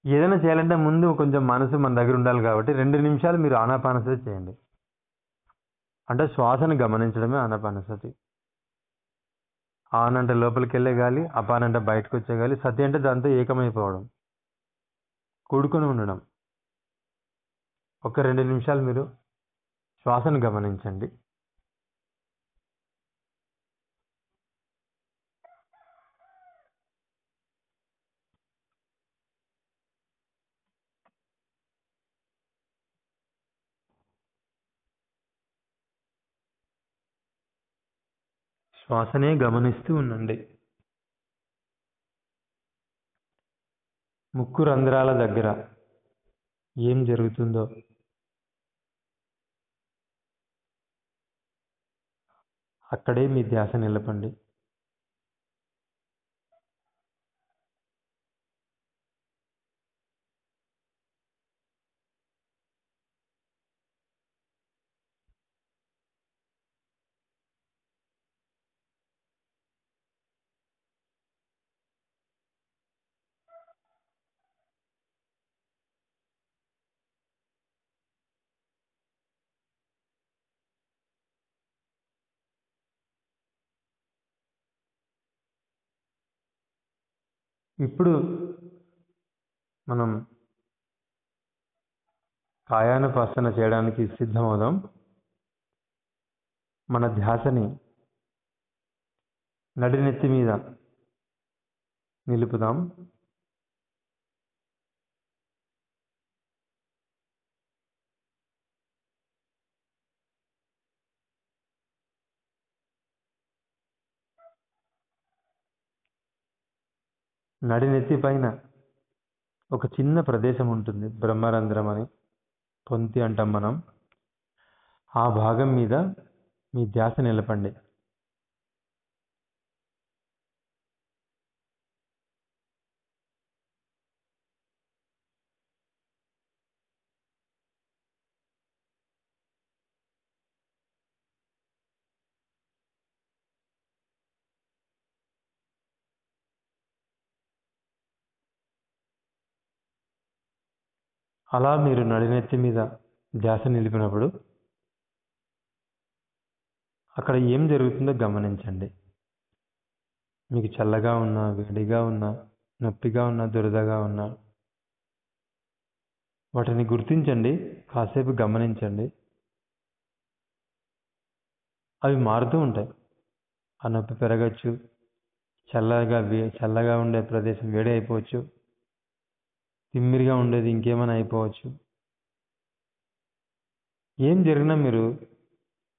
ఏదైనా చేయాలంటే ముందు కొంచెం మనసు మన దగ్గర ఉండాలి కాబట్టి 2 నిమిషాలు మీరు ఆనాపానసతి చేయండి. అంటే శ్వాసను గమనించడమే ఆనాపానసతి. ఆన్ అంటే లోపలికి వెళ్ళే గాలి, అపాన్ అంటే బయటకు వచ్చే గాలి, సతి అంటే దాంతో ఏకమైపోవడం, కూడుకొని ఉండడం. ఒక 2 నిమిషాలు మీరు శ్వాసను గమనించండి. శ్వాసనే గమనిస్తూ ఉండండి. ముక్కు రంధ్రాల దగ్గర ఏం జరుగుతుందో అక్కడే మీ ధ్యాస నిలపండి. ఇప్పుడు మనం కాయానుపాసన చేయడానికి సిద్ధమవుదాం. మన ధ్యాసని నడినెత్తి మీద నిలుపుదాం. నడినెత్తి పైన ఒక చిన్న ప్రదేశం ఉంటుంది, బ్రహ్మరంధ్రం అని, పొంతి అంటాం మనం. ఆ భాగం మీద మీ ధ్యాస నిలపండి. అలా మీరు నడినెత్తి మీద ధ్యాస నిలిపినప్పుడు అక్కడ ఏం జరుగుతుందో గమనించండి. మీకు చల్లగా ఉన్నా, వేడిగా ఉన్నా, నొప్పిగా ఉన్నా, దురదగా ఉన్నా వాటిని గుర్తించండి, కాసేపు గమనించండి. అవి మారుతూ ఉంటాయి. ఆ నొప్పి పెరగచ్చు, చల్లగా ఉండే ప్రదేశం వేడి అయిపోవచ్చు, తిమ్మిరిగా ఉండేది ఇంకేమైనా అయిపోవచ్చు. ఏం జరిగినా మీరు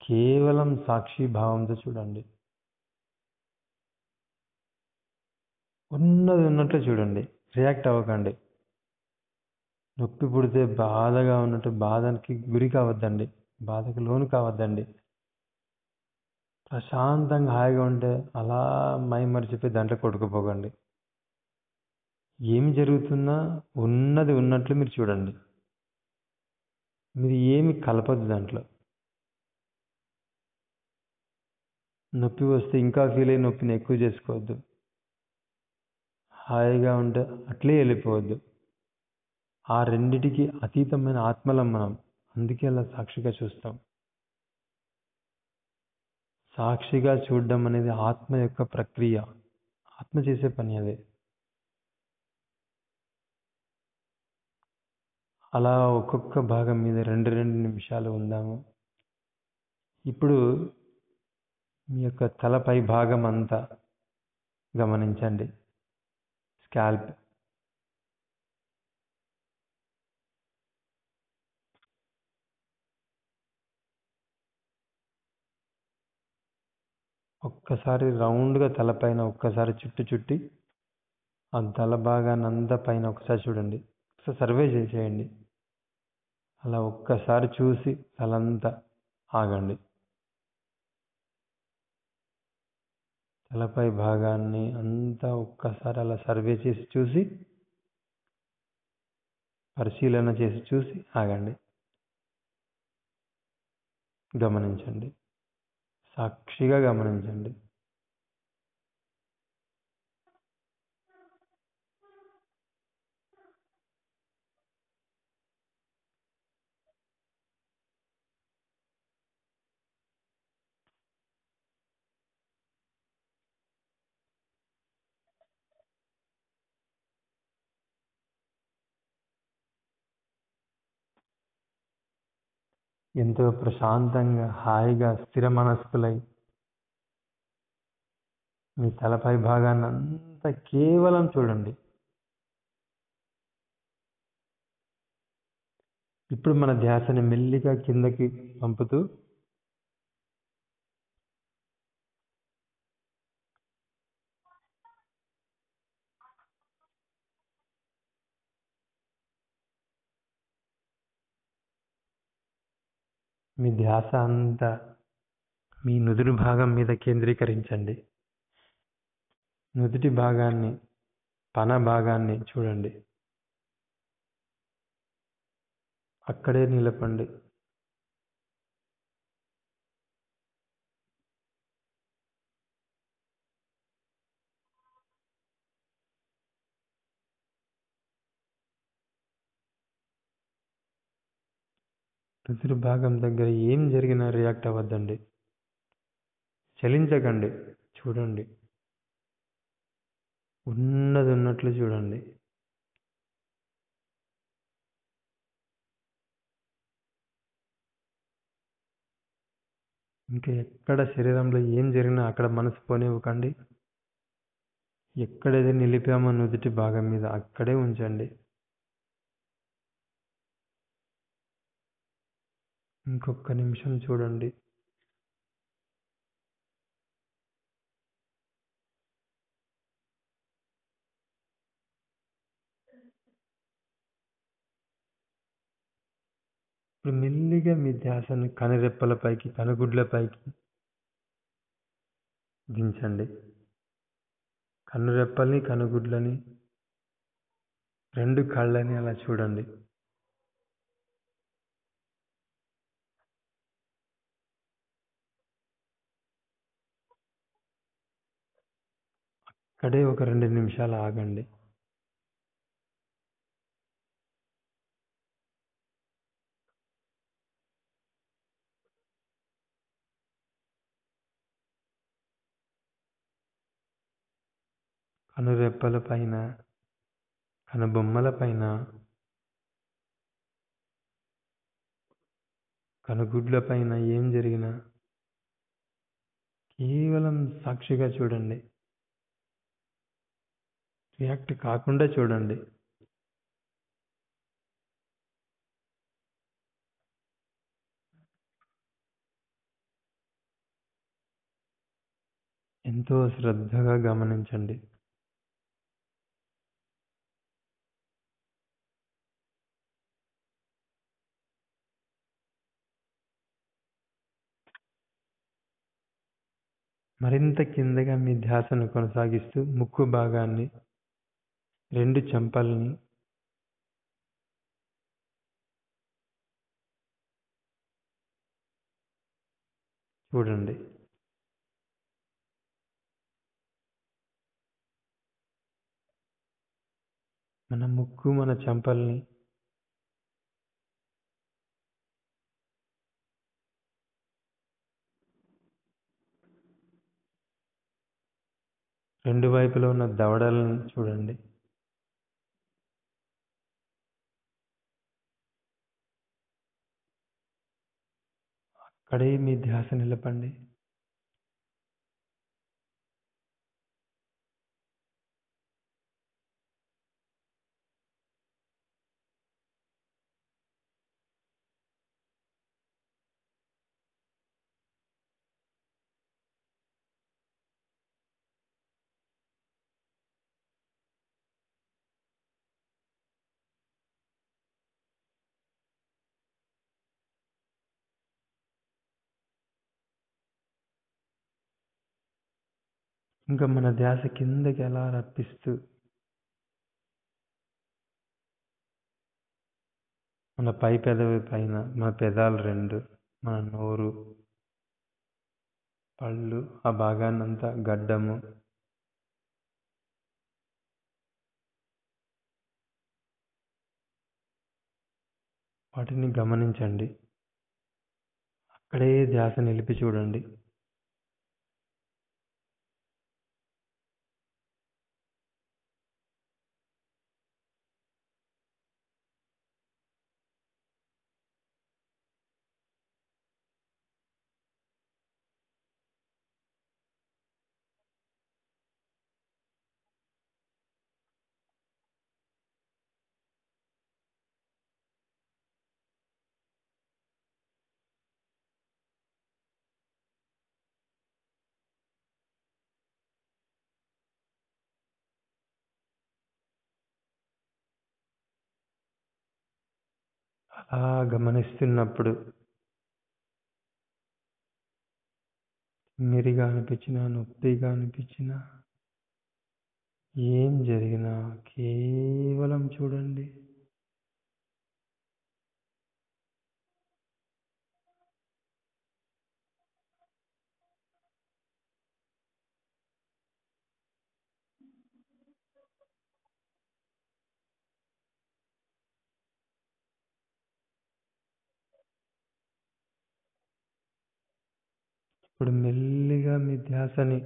కేవలం సాక్షి భావంతో చూడండి. ఉన్నది ఉన్నట్లు చూడండి, రియాక్ట్ అవ్వకండి. నొప్పి పుడితే బాధగా ఉన్నట్టు బాధకి గురి కావద్దండి, బాధకు లోను కావద్దండి. ప్రశాంతంగా హాయిగా ఉంటే అలా మై మర్చిపోయి దాంట్లో కొట్టుకుపోకండి. ఏమి జరుగుతున్నా ఉన్నది ఉన్నట్లు మీరు చూడండి. మీరు ఏమి కలపద్దు దాంట్లో. నొప్పి వస్తే ఇంకా ఫీల్ అయ్యి నొప్పిని ఎక్కువ చేసుకోవద్దు. హాయిగా ఉంటే అట్లే వెళ్ళిపోవద్దు. ఆ రెండిటికి అతీతమైన ఆత్మలం మనం, అందుకే అలా సాక్షిగా చూస్తాం. సాక్షిగా చూడడం అనేది ఆత్మ యొక్క ప్రక్రియ, ఆత్మ చేసే పని అదే. అలా ఒక్కొక్క భాగం మీద 2 నిమిషాలు ఉందాము. ఇప్పుడు మీ యొక్క తలపై భాగం అంతా గమనించండి. స్కాల్ప్, ఒక్కసారి రౌండ్గా తలపైన ఒక్కసారి చుట్టి ఆ తల భాగాన్ని అంతా పైన ఒకసారి చూడండి. ఒకసారి సర్వే చేసేయండి. అలా ఒక్కసారి చూసి తలంతా ఆగండి. తలపై భాగాన్ని అంతా ఒక్కసారి అలా సర్వే చేసి చూసి, పరిశీలన చేసి చూసి ఆగండి. గమనించండి, సాక్షిగా గమనించండి. ఎంతో ప్రశాంతంగా హాయిగా స్థిర మనస్కులై మీ తలపై భాగాన్ని అంతా కేవలం చూడండి. ఇప్పుడు మన ధ్యాసని మెల్లిగా కిందకి పంపుతూ మీ ధ్యాస అంతా మీ నుదురు భాగం మీద కేంద్రీకరించండి. నుదుటి భాగాన్ని, పన భాగాన్ని చూడండి. అక్కడే నిలపండి. నుదురు భాగం దగ్గర ఏం జరిగినా రియాక్ట్ అవ్వద్దండి. చలించకండి. చూడండి. ఉన్నది ఉన్నట్లు చూడండి. ఇంకా ఎక్కడ శరీరంలో ఏం జరిగినా అక్కడ మనసు పోనివ్వకండి. ఎక్కడైతే నిలిపామో నుదుటి భాగం మీద అక్కడే ఉంచండి. ఇంకొక నిమిషం చూడండి. ఇప్పుడు మెల్లిగా మీ ధ్యాసను కనురెప్పలపైకి, కనుగుడ్లపైకి దించండి. కనురెప్పల్ని, కనుగుడ్లని, రెండు కళ్ళని అలా చూడండి. అక్కడే ఒక 2 నిమిషాలు ఆగండి. కనురెప్పల పైన, కనుబొమ్మల పైన, కనుగుడ్ల పైన ఏం జరిగినా కేవలం సాక్షిగా చూడండి. రియాక్ట్ కాకుండా చూడండి. ఎంతో శ్రద్ధగా గమనించండి. మరింత కిందగా మీ ధ్యాసను కొనసాగిస్తూ ముక్కు భాగాన్ని, 2 చెంపల్ని, చూడండి. మన ముక్కు, మన చెంపల్ని రెండు వైపులో ఉన్న దవడల్ని చూడండి. అక్కడే మీ ధ్యాస నిలపండి. ఇంకా మన ధ్యాస కిందకి ఎలా రప్పిస్తూ మన పై పెదవి పైన, మన పెదాలు 2, మన నోరు, పళ్ళు, ఆ భాగాన్నంతా, గడ్డము, వాటిని గమనించండి. అక్కడే ధ్యాస నిలిపి చూడండి. అలా గమనిస్తున్నప్పుడు తిమ్మిరిగా అనిపించినా, నొప్పిగా అనిపించినా, ఏం జరిగినా కేవలం చూడండి. ఇప్పుడు మెల్లిగా మీ ధ్యాసని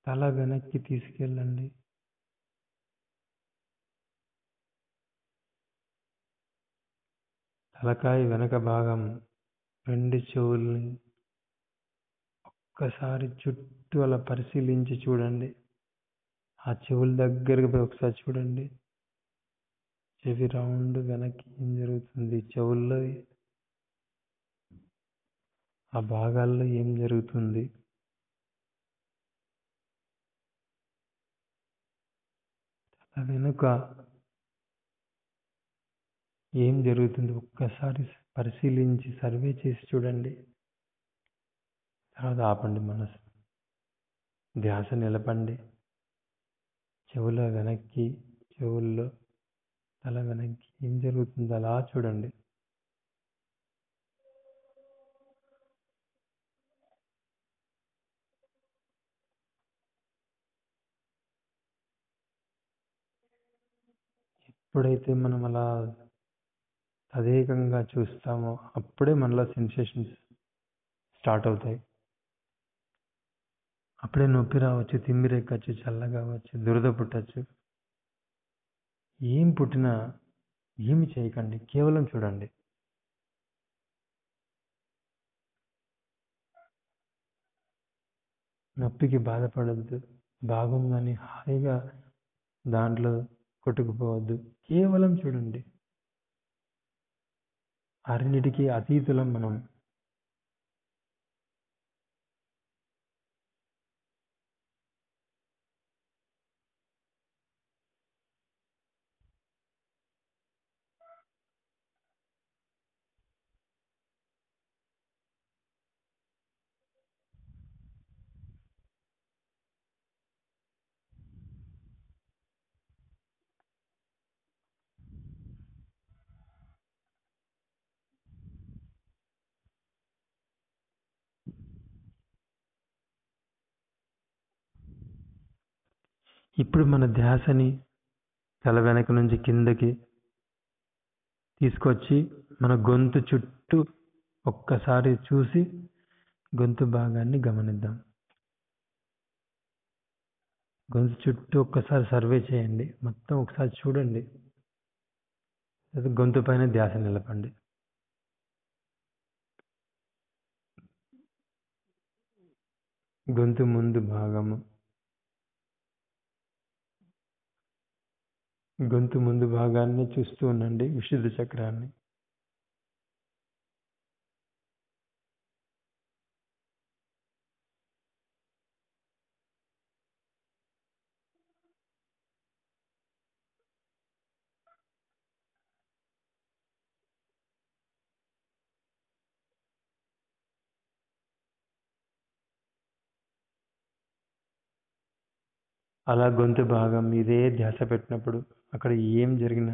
తల వెనక్కి తీసుకెళ్ళండి. తలకాయ వెనక భాగం 2 చెవుల్ని ఒక్కసారి చుట్టూ అలా పరిశీలించి చూడండి. ఆ చెవుల దగ్గరికి పోయి ఒకసారి చూడండి. చెవి రౌండ్ వెనక్కి ఏం జరుగుతుంది, చెవుల్లో ఆ భాగాల్లో ఏం జరుగుతుంది. తల వెనుక ఏం జరుగుతుంది ఒక్కసారి పరిశీలించి సర్వే చేసి చూడండి. తర్వాత ఆపండి మనసు. ధ్యాస నిలపండి. చెవుల్లో తల వెనక్కి ఏం జరుగుతుందో అలా చూడండి. ఎప్పుడైతే మనం అలా తదేకంగా చూస్తామో అప్పుడే మనలో సెన్సేషన్స్ స్టార్ట్ అవుతాయి. అప్పుడే నొప్పి రావచ్చు, తిమ్మిరెక్కచ్చు, చల్లగా అవ్వచ్చు, దురద పుట్టచ్చు. ఏం పుట్టినా ఏమి చేయకండి, కేవలం చూడండి. నొప్పికి బాధపడద్దు, బాగుందని హాయిగా దాంట్లో కొట్టుకుపోవద్దు, కేవలం చూడండి. అన్నిటికీ అతీతులం మనం. ఇప్పుడు మన ధ్యాసని తల వెనక నుంచి కిందకి తీసుకొచ్చి మన గొంతు చుట్టూ ఒక్కసారి చూసి గొంతు భాగాన్ని గమనిద్దాం. గొంతు చుట్టూ ఒక్కసారి సర్వే చేయండి, మొత్తం ఒకసారి చూడండి. గొంతు పైన ధ్యాస నిలపండి. గొంతు ముందు భాగము, గొంతు ముందు భాగాన్ని చూస్తూ ఉండండి, విశుద్ధ చక్రాన్ని. అలా గొంతు భాగం మీదే ధ్యాస పెట్టినప్పుడు అక్కడ ఏం జరిగినా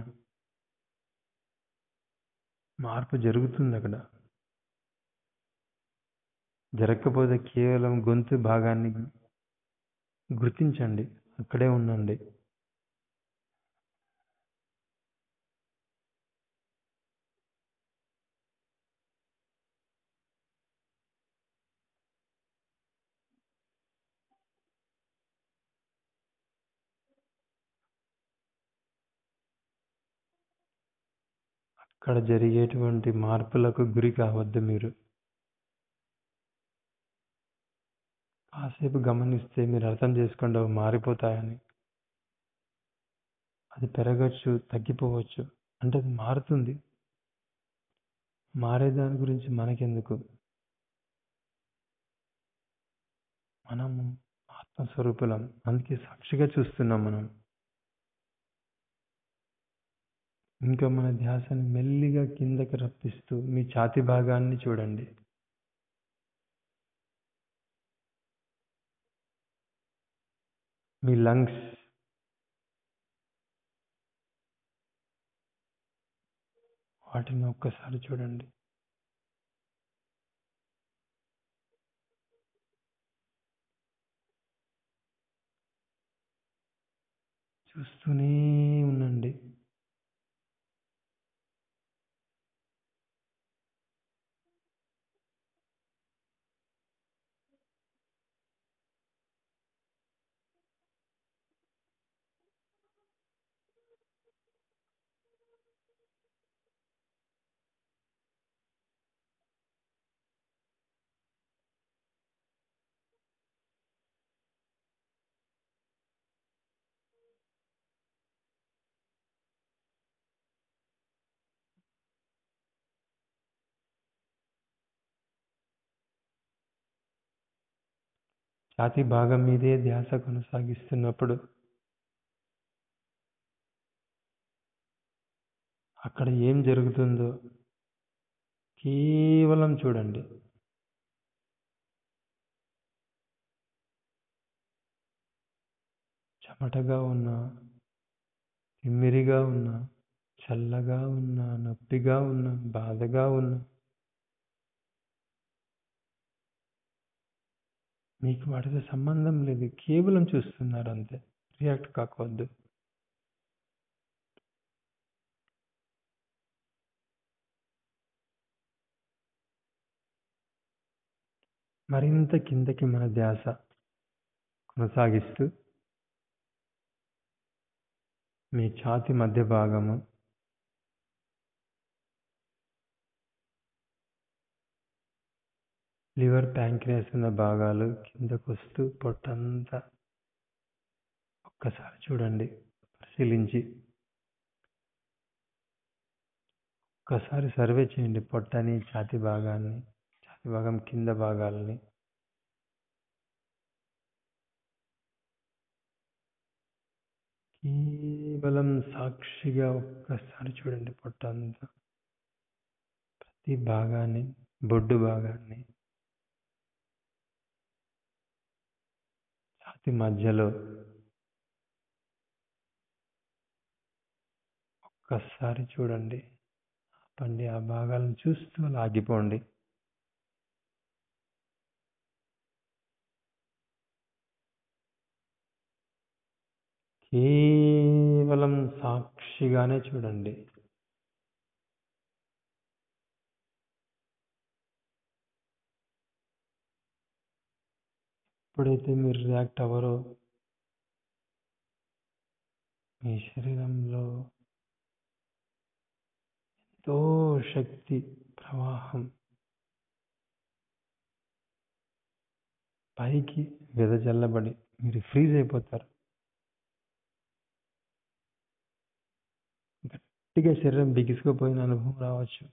మార్పు జరుగుతుంది. అక్కడ జరగకపోతే కేవలం గొంతు భాగాన్ని గుర్తించండి, అక్కడే ఉండండి. అక్కడ జరిగేటువంటి మార్పులకు గురి కావద్దు. మీరు కాసేపు గమనిస్తే మీరు అర్థం చేసుకోండి, అవి మారిపోతాయని. అది పెరగచ్చు, తగ్గిపోవచ్చు, అంటే అది మారుతుంది. మారేదాని గురించి మనకెందుకు? మనము ఆత్మస్వరూపులం, అందుకే సాక్షిగా చూస్తున్నాం మనం. ఇంకా మన ధ్యాసని మెల్లిగా కిందకి రప్పిస్తూ మీ ఛాతీ భాగాన్ని చూడండి. మీ లంగ్స్, వాటిని ఒక్కసారి చూడండి. చూస్తూనే ఉండండి. ఛాతీ భాగం మీదే ధ్యాస కొనసాగిస్తున్నప్పుడు అక్కడ ఏం జరుగుతుందో కేవలం చూడండి. చెమటగా ఉన్నా, తిమ్మిరిగా ఉన్నా, చల్లగా ఉన్నా, నొప్పిగా ఉన్నా, బాధగా ఉన్నా, మీకు వాటితో సంబంధం లేదు. కేవలం చూస్తున్నారు అంతే. రియాక్ట్ కాకూడదు. మరింత కిందకి మన ధ్యాస కొనసాగిస్తూ మీ ఛాతీ మధ్య భాగము, లివర్, ప్యాంక్రియాస్ ఉన్న భాగాలు కిందకు వస్తూ పొట్టంతా ఒక్కసారి చూడండి. పరిశీలించి ఒక్కసారి సర్వే చేయండి. పొట్టని, ఛాతీ భాగాన్ని, ఛాతీ భాగం కింద భాగాలని. కేవలం సాక్షిగా ఒక్కసారి చూడండి. పొట్టంతా, ప్రతి భాగాన్ని, బొడ్డు భాగాన్ని, ఛాతీ మధ్యలో ఒక్కసారి చూడండి. ఆపండి. ఆ భాగాలను చూస్తూ అలా ఆగిపోండి. కేవలం సాక్షిగానే చూడండి. ఎప్పుడైతే మీరు రియాక్ట్ అవ్వరో మీ శరీరంలో ఎంతో శక్తి ప్రవాహం పైకి వెదజల్లబడి మీరు ఫ్రీజ్ అయిపోతారు. గట్టిగా శరీరం బిగుసుకుపోయిన అనుభవం రావచ్చు.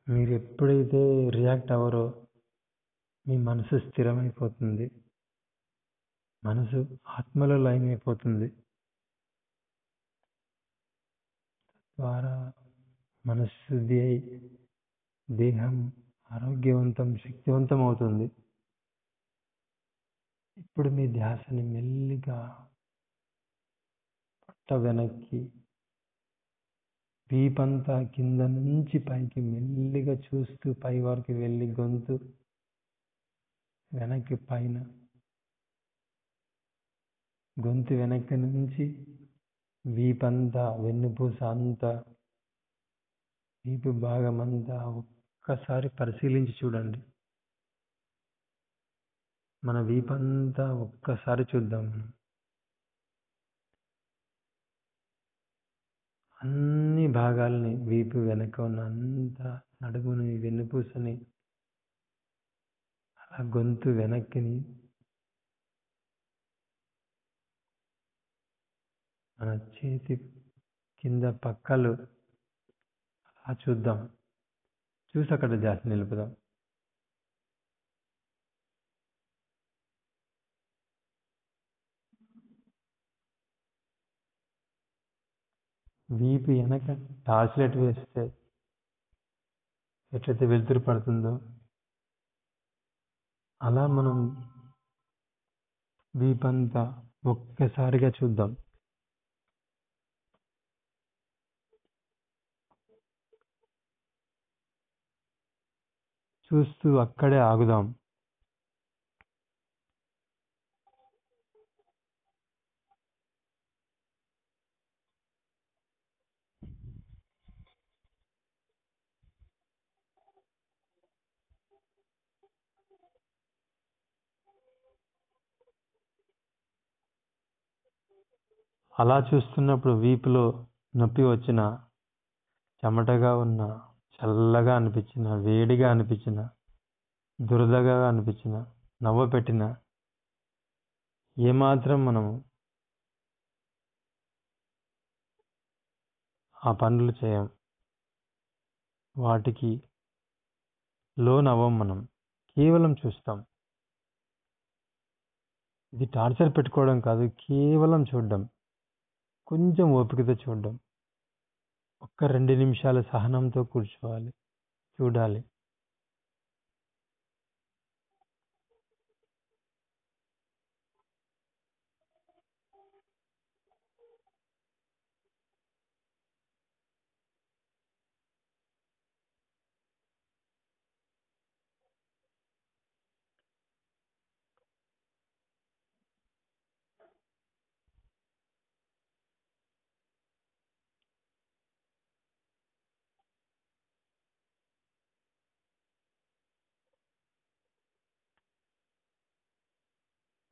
మీరు ఎప్పుడైతే రియాక్ట్ అవ్వరో మీ మనసు స్థిరమైపోతుంది. మనసు ఆత్మలో లయమైపోతుంది. ద్వారా మనశుద్ధి అయి దేహం ఆరోగ్యవంతం, శక్తివంతం అవుతుంది. ఇప్పుడు మీ ధ్యాసని మెల్లిగా పొట్ట వెనక్కి, వీపంతా కింద నుంచి పైకి మెల్లిగా చూస్తూ పై వరకు వెళ్ళి గొంతు వెనక్కి పైన, గొంతు వెనక్కి నుంచి వీపంతా, వెన్నుపూస అంతా, వీపు భాగం అంతా ఒక్కసారి పరిశీలించి చూడండి. మన వీపంతా ఒక్కసారి చూద్దాం. మనం అన్ని భాగాల్ని, వీపు వెనక ఉన్న అంతా, నడుముని, వెన్నుపూసని, అలా గొంతు వెనక్కిని, మన చేతి కింద పక్కలు అలా చూద్దాం. చూసి అక్కడ ధ్యాస నిలుపుదాం. వీపు వెనక టార్చ్ లైట్ వేస్తే ఎట్లయితే వెలుతురు పడుతుందో అలా మనం వీపంతా ఒక్కసారిగా చూద్దాం. చూస్తూ అక్కడే ఆగుదాం. అలా చూస్తున్నప్పుడు వీపులో నొప్పి వచ్చిన, చెమటగా ఉన్న, చల్లగా అనిపించిన, వేడిగా అనిపించిన, దురదగా అనిపించిన, నవ్వ పెట్టిన, ఏమాత్రం మనము ఆ పనులు చేయం, వాటికి లోనవ్వం. మనం కేవలం చూస్తాం. ఇది టార్చర్ పెట్టుకోవడం కాదు, కేవలం చూడడం, కొంచెం ఓపికతో చూడడం. ఒక్క 2 నిమిషాలు సహనంతో కూర్చోవాలి, చూడాలి.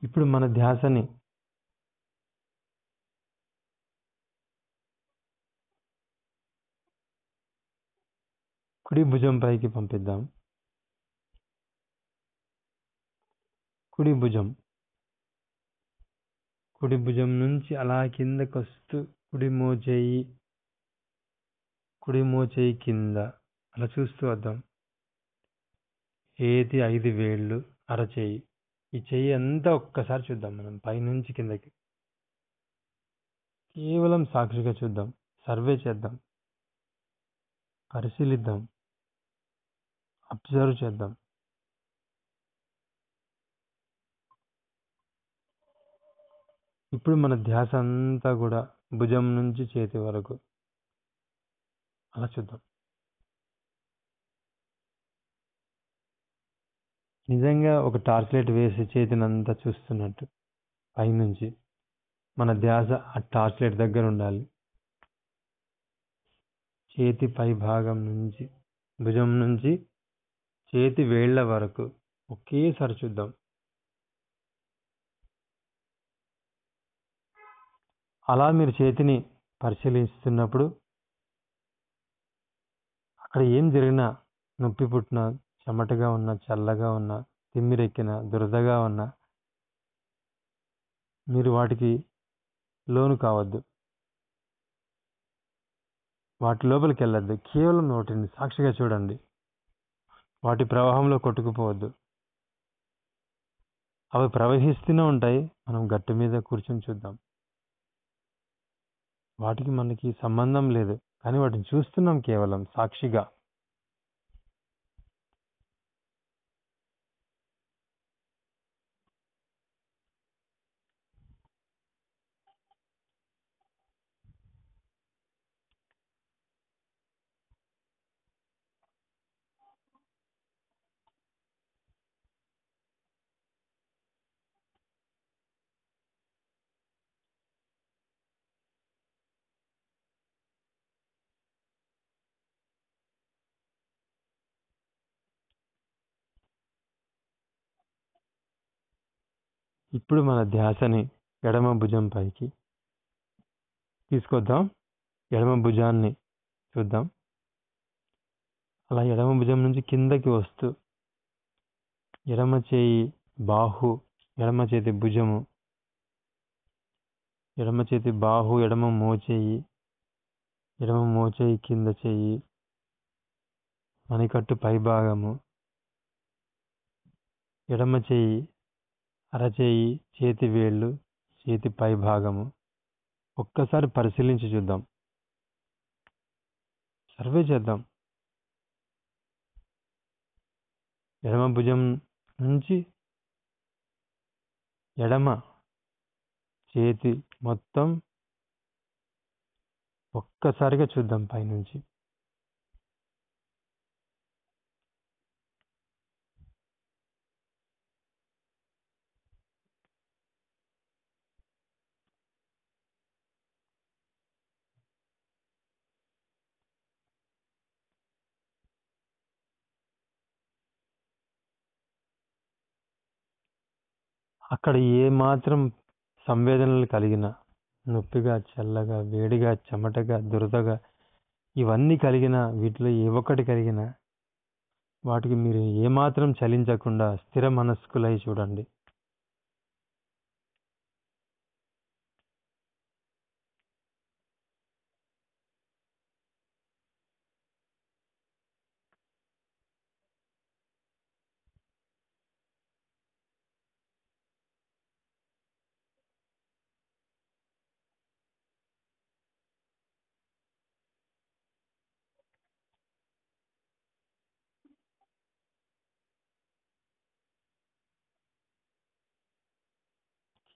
ఇప్పుడు మన ధ్యాసని కుడి భుజం పైకి పంపిద్దాం. కుడి భుజం నుంచి అలా కిందకు వస్తూ కుడి మోచేయి కింద అలా చూస్తూ వద్దాం. ఏది 5 వేళ్ళు, అరచేయి, ఈ చెయ్యి అంతా ఒక్కసారి చూద్దాం. మనం పైనుంచి కిందకి కేవలం సాక్షిగా చూద్దాం. సర్వే చేద్దాం, పరిశీలిద్దాం, అబ్జర్వ్ చేద్దాం. ఇప్పుడు మన ధ్యాస అంతా కూడా భుజం నుంచి చేతి వరకు అలా చూద్దాం. నిజంగా ఒక టార్చ్ లైట్ వేసి చేతినంతా చూస్తున్నట్టు పైనుంచి మన ధ్యాస ఆ టార్చ్ లైట్ దగ్గర ఉండాలి. చేతి పై భాగం నుంచి, భుజం నుంచి చేతి వేళ్ల వరకు ఒకేసారి చూద్దాం. అలా మీరు చేతిని పరిశీలిస్తున్నప్పుడు అక్కడ ఏం జరిగినా, నొప్పి పుట్టినా, చెమటగా ఉన్నా, చల్లగా ఉన్నా, తిమ్మిరెక్కిన, దురదగా ఉన్నా, మీరు వాటికి లోను కావద్దు, వాటి లోపలికి వెళ్ళొద్దు. కేవలం వాటిని సాక్షిగా చూడండి. వాటి ప్రవాహంలో కొట్టుకుపోవద్దు. అవి ప్రవహిస్తూనే ఉంటాయి, మనం గట్టు మీద కూర్చొని చూద్దాం. వాటికి మనకి సంబంధం లేదు, కానీ వాటిని చూస్తున్నాం కేవలం సాక్షిగా. ఇప్పుడు మన ధ్యాసని ఎడమ భుజం పైకి తీసుకొద్దాం. ఎడమ భుజాన్ని చూద్దాం. అలా ఎడమ భుజం నుంచి కిందకి వస్తూ ఎడమ చేయి బాహు, ఎడమ చేతి భుజము, ఎడమ చేతి బాహు, ఎడమ మోచేయి కింద చేయి, మణికట్టు పై భాగము, ఎడమ చేయి, అరచేయి, చేతి వేళ్ళు, చేతి పై భాగము ఒక్కసారి పరిశీలించి చూద్దాం. సర్వే చేద్దాం. ఎడమ భుజం నుంచి ఎడమ చేతి మొత్తం ఒక్కసారిగా చూద్దాం పైనుంచి. అక్కడ ఏ మాత్రం సంవేదనలు కలిగిన, నొప్పిగా, చల్లగా, వేడిగా, చెమటగా, దురదగా, ఇవన్నీ కలిగిన, వీటిలో ఏ ఒక్కటి కలిగిన వాటికి మీరు ఏమాత్రం చలించకుండా స్థిర మనస్కులై చూడండి.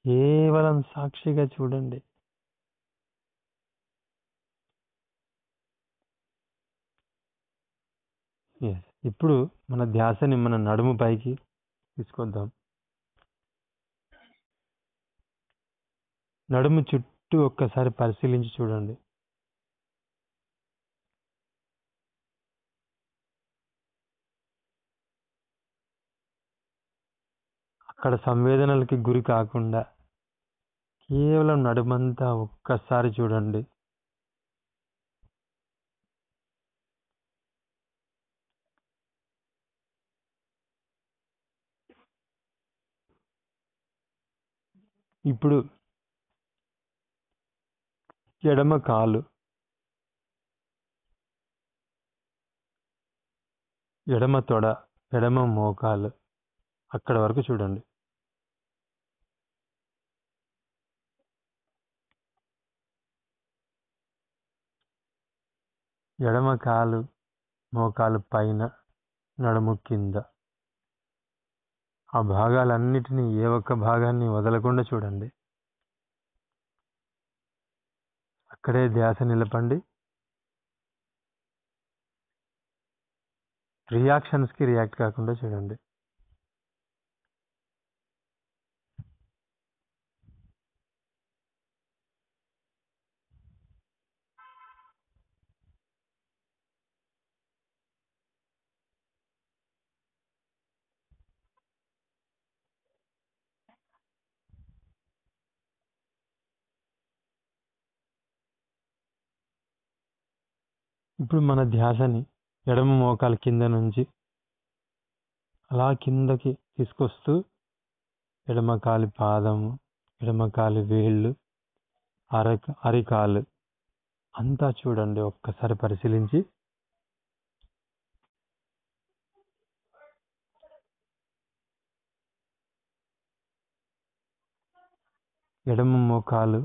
కేవలం సాక్షిగా చూడండి. ఇప్పుడు మన ధ్యాసని మన నడుము పైకి తీసుకొద్దాం. నడుము చుట్టూ ఒక్కసారి పరిశీలించి చూడండి. అక్కడ సంవేదనలకి గురి కాకుండా కేవలం నడుమంతా ఒక్కసారి చూడండి. ఇప్పుడు ఎడమ కాలు, ఎడమ తొడ, ఎడమ మోకాలు అక్కడ వరకు చూడండి. ఎడమ కాలు, మోకాలు పైన, నడుము కింద, ఆ భాగాలన్నిటినీ ఏ ఒక్క భాగాన్ని వదలకుండా చూడండి. అక్కడే ధ్యాస నిలపండి. రియాక్షన్స్కి రియాక్ట్ కాకుండా చూడండి. ఇప్పుడు మన ధ్యాసని ఎడమ మోకాలు కింద నుంచి అలా కిందకి తీసుకొస్తూ ఎడమ కాలి పాదము, ఎడమ కాలి వేళ్ళు, అరికాలు అంతా చూడండి. ఒక్కసారి పరిశీలించి ఎడమ మోకాలు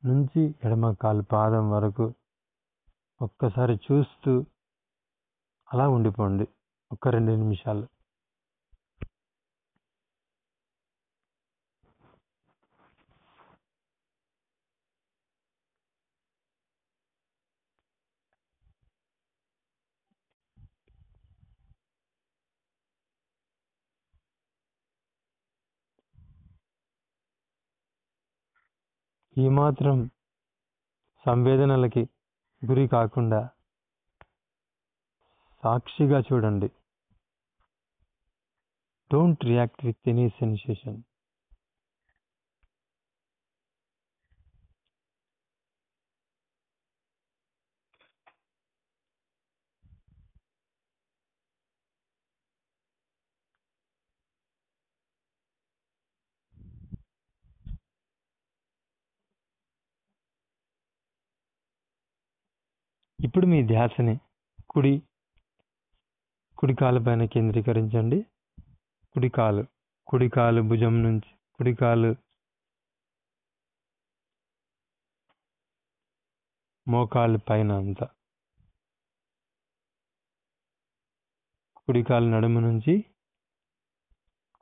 నుంచి ఎడమ కాలు పాదం వరకు ఒక్కసారి చూస్తూ అలా ఉండిపోండి 1-2 నిమిషాలు. ఏమాత్రం సంవేదనలకి గురి కాకుండా సాక్షిగా చూడండి. Don't react with any sensation. ఇప్పుడు మీ ధ్యాసని కుడి కాలు పైన కేంద్రీకరించండి. కుడి కాలు భుజం నుంచి, కుడి కాలు మోకాలు పైన అంతా కుడి కాలు నడుము నుంచి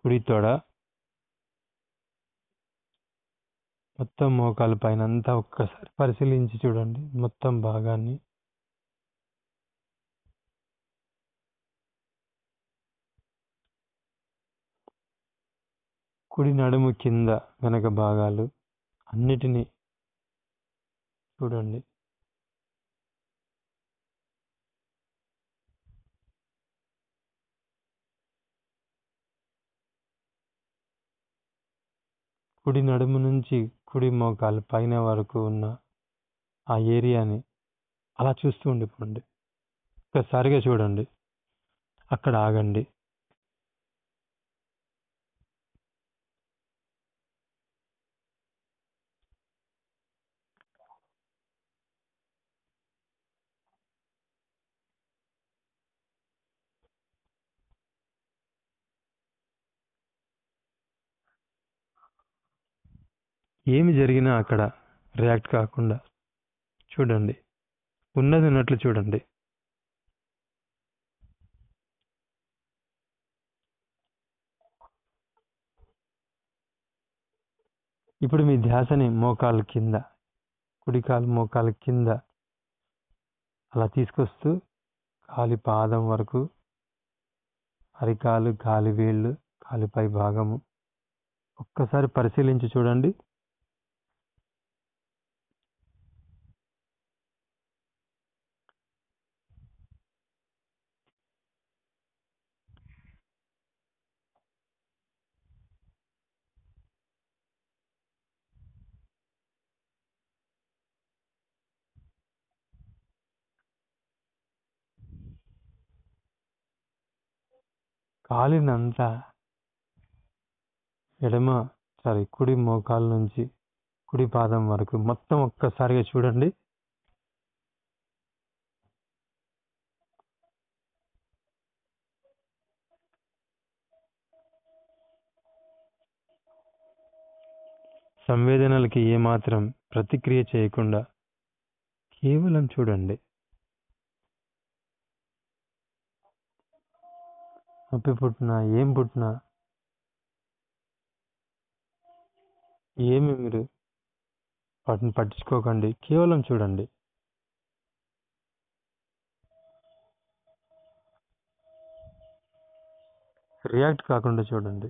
కుడి తొడ మొత్తం మోకాలు పైన అంతా ఒక్కసారి పరిశీలించి చూడండి మొత్తం భాగాన్ని. కుడి నడుము కింద వెనక భాగాలు అన్నిటినీ చూడండి. కుడి నడుము నుంచి కుడి మోకాలు పైన వరకు ఉన్న ఆ ఏరియాని అలా చూస్తూ ఉండిపోండి. ఒక్కసారిగా చూడండి, అక్కడ ఆగండి. ఏమి జరిగినా అక్కడ రియాక్ట్ కాకుండా చూడండి, ఉన్నది ఉన్నట్లు చూడండి. ఇప్పుడు మీ ధ్యాసని మోకాలు కింద, కుడికాలు మోకాలు కింద అలా తీసుకొస్తూ కాలి పాదం వరకు, అరికాలు, కాలి వేళ్ళు, కాలిపై భాగము ఒక్కసారి పరిశీలించి చూడండి. కాలినంతా కుడి మోకాలు నుంచి కుడి పాదం వరకు మొత్తం ఒక్కసారిగా చూడండి. సంవేదనలకి ఏమాత్రం ప్రతిక్రియ చేయకుండా కేవలం చూడండి. నొప్పి పుట్టినా ఏం పుట్టినా ఏమి మీరు వాటిని పట్టించుకోకండి, కేవలం చూడండి. రియాక్ట్ కాకుండా చూడండి.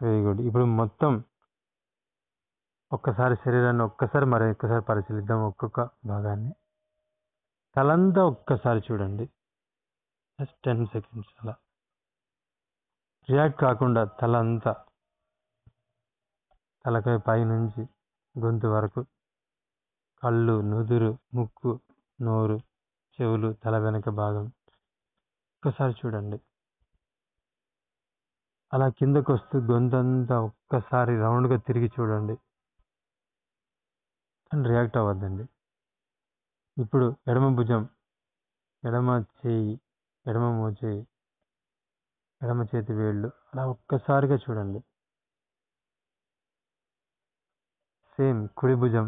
Very good. ఇప్పుడు మొత్తం ఒక్కసారి శరీరాన్ని ఒక్కసారి పరిశీలిద్దాం. ఒక్కొక్క భాగాన్ని, తలంతా ఒక్కసారి చూడండి. జస్ట్ 10 seconds అలా రియాక్ట్ కాకుండా తలంతా, తలకాయ పై నుంచి గొంతు వరకు, కళ్ళు, నుదురు, ముక్కు, నోరు, చెవులు, తల వెనక భాగం ఒక్కసారి చూడండి. అలా కిందకు వస్తూ గొంతంతా ఒక్కసారి రౌండ్గా తిరిగి చూడండి. కానీ రియాక్ట్ అవ్వద్దండి. ఇప్పుడు ఎడమ భుజం, ఎడమ చేయి, ఎడమ మోచేయి, ఎడమ చేతి వేళ్ళు అలా ఒక్కసారిగా చూడండి. సేమ్ కుడి భుజం,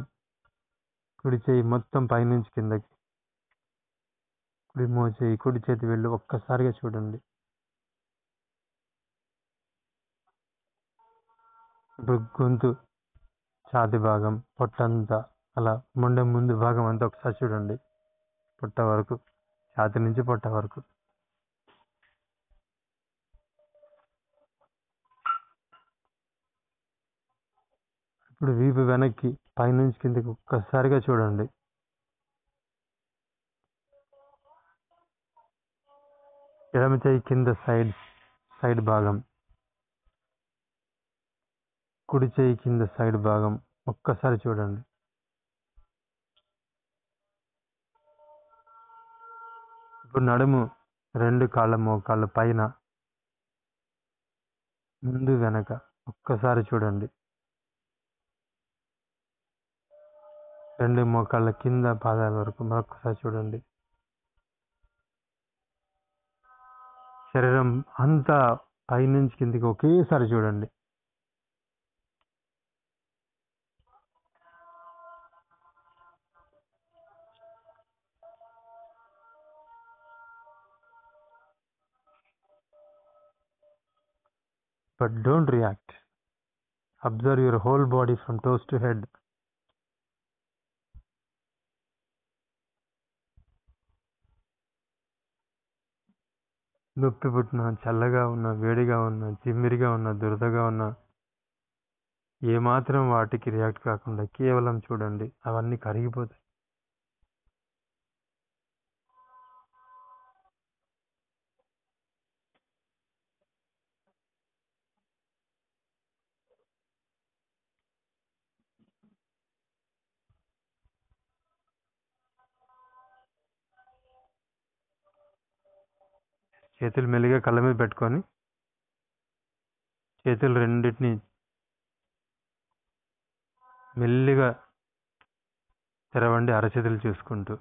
కుడి చేయి మొత్తం పైనుంచి కిందకి, కుడి మోచేయి, కుడి చేతి వేళ్ళు ఒక్కసారిగా చూడండి. ఇప్పుడు గొంతు, ఛాతి భాగం, పొట్టంతా అలా మొండెం ముందు భాగం అంతా ఒకసారి చూడండి. పొట్ట వరకు, ఛాతి నుంచి పొట్ట వరకు. ఇప్పుడు వీపు వెనక్కి, పైనుంచి కిందకి ఒక్కసారిగా చూడండి. ఎడమ చేయి కింద సైడ్ భాగం, కుడి చేయి కింద సైడ్ భాగం ఒక్కసారి చూడండి. ఇప్పుడు నడుము, రెండు కాళ్ళ మోకాళ్ళ పైన, ముందు వెనక ఒక్కసారి చూడండి. రెండు మోకాళ్ళ కింద పాదాల వరకు మరొకసారి చూడండి. శరీరం అంతా పైనుంచి కిందికి ఒకేసారి చూడండి. But don't react. Observe your whole body from toes to head. నొప్పి పుట్టినా, చల్లగా ఉన్నా, వేడిగా ఉన్నా, చిమ్మిరిగా ఉన్నా, దురదగా ఉన్నా ఏమాత్రం వాటికి రియాక్ట్ కాకుండా కేవలం చూడండి, అవన్నీ కరిగిపోతాయి. చేతులు మెల్లిగా కళ్ళ మీద పెట్టుకొని చేతులు రెండింటిని మెల్లిగా తెరవండి, అరచేతులు చూసుకుంటూ.